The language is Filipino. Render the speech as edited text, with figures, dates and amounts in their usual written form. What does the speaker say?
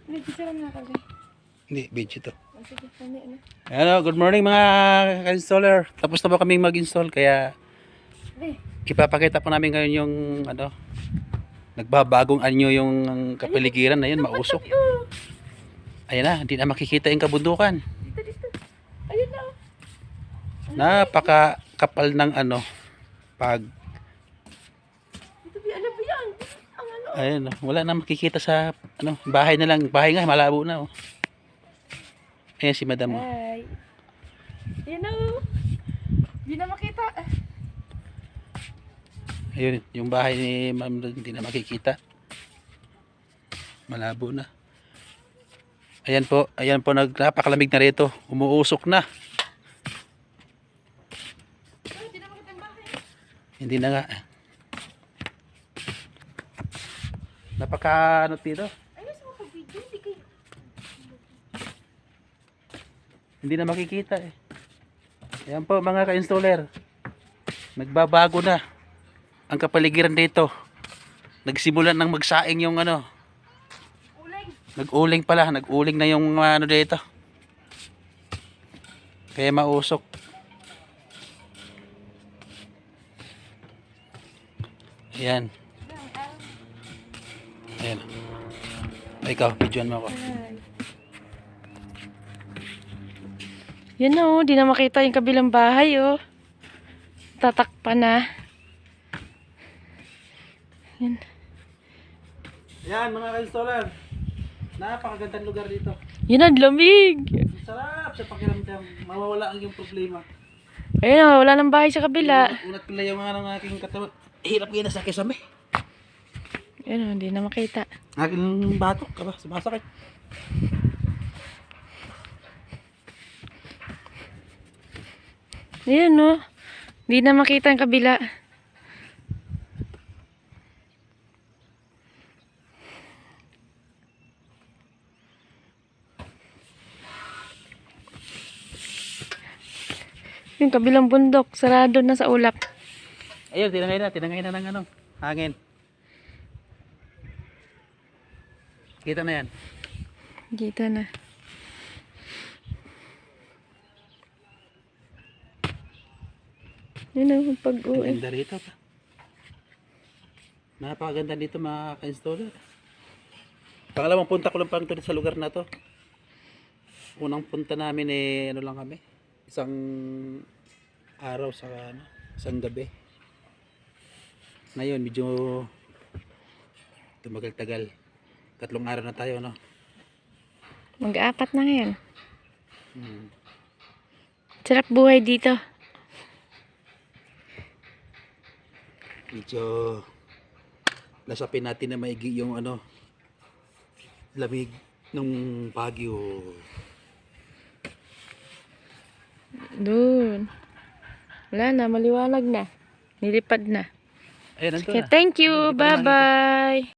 Hindi, picture na ako. Hindi, video to. Oh, sige, ano. Hello, good morning mga ka-installer. Tapos na ba kaming mag-install kaya ipapakita po namin ngayon yung ano, nagbabagong anyo yung kapaligiran na yun, mausok. Ayan na, hindi na makikita yung kabundukan. Dito. Ayun na. Napakakapal ng ano, pag Dito, ano ba yan? Ang ano? ayun, wala na makikita sa ano, bahay na lang. Bahay nga, malabo na oh. Ayan si madam oh. Hi. Ayun na. Hindi na makita. Ayun, yung bahay ni ma'am hindi na makikita. Malabo na. Ayan po, napakalamig na rito. Umuusok na. Hindi na makita ang bahay. Hindi na nga. Napaka ano dito? Ayun sa mga video. Hindi kayo. Hindi na makikita eh. Ayan po mga ka-installer. Nagbabago na ang kapaligiran dito. Nagsimulan ng magsaing yung ano. Uling. Nag-uling pala. Nag-uling na yung ano dito. Kaya mausok. Ayan. Ayan. Ikaw, videoan mo ako. Yan na oh, di na makita yung kabilang bahay oh. Tatakpan na. Yan. Ayan mga ka-installer. Napakagandang lugar dito. Yan ang lamig. Sarap sa pakiramdam. Mawawala ang iyong problema. Ayun oh, wala nang bahay sa kabila. Unat pala yung mga ng aking katawan. Hirap yan sa kisame. Yan oh, di na makita. Aking batok ka ba? Sumasakit. Ayun oh, di na makita ang kabila. Yung kabilang bundok, sarado na sa ulap. Ayun, tinangay na ng ano, hangin. Kita na yan. Kita na. Yun ang pag-uwi. Ganda rito pa. Napakaganda dito mga ka-installer. Pangalawang punta ko lang pang sa lugar na to. Unang punta namin eh, ano lang kami. Isang araw sa ano, isang gabi. Ngayon medyo tumagal-tagal. 3 araw na tayo no. Mag-aapat na ngayon. Hmm. Sarap buhay dito. Medyo lasapin natin na maigi yung ano, lamig ng Baguio. Doon. Wala na, maliwanag na. Nilipad na. Ayun, nandun Okay, na. thank you. Hindi pa na makikita. Bye-bye.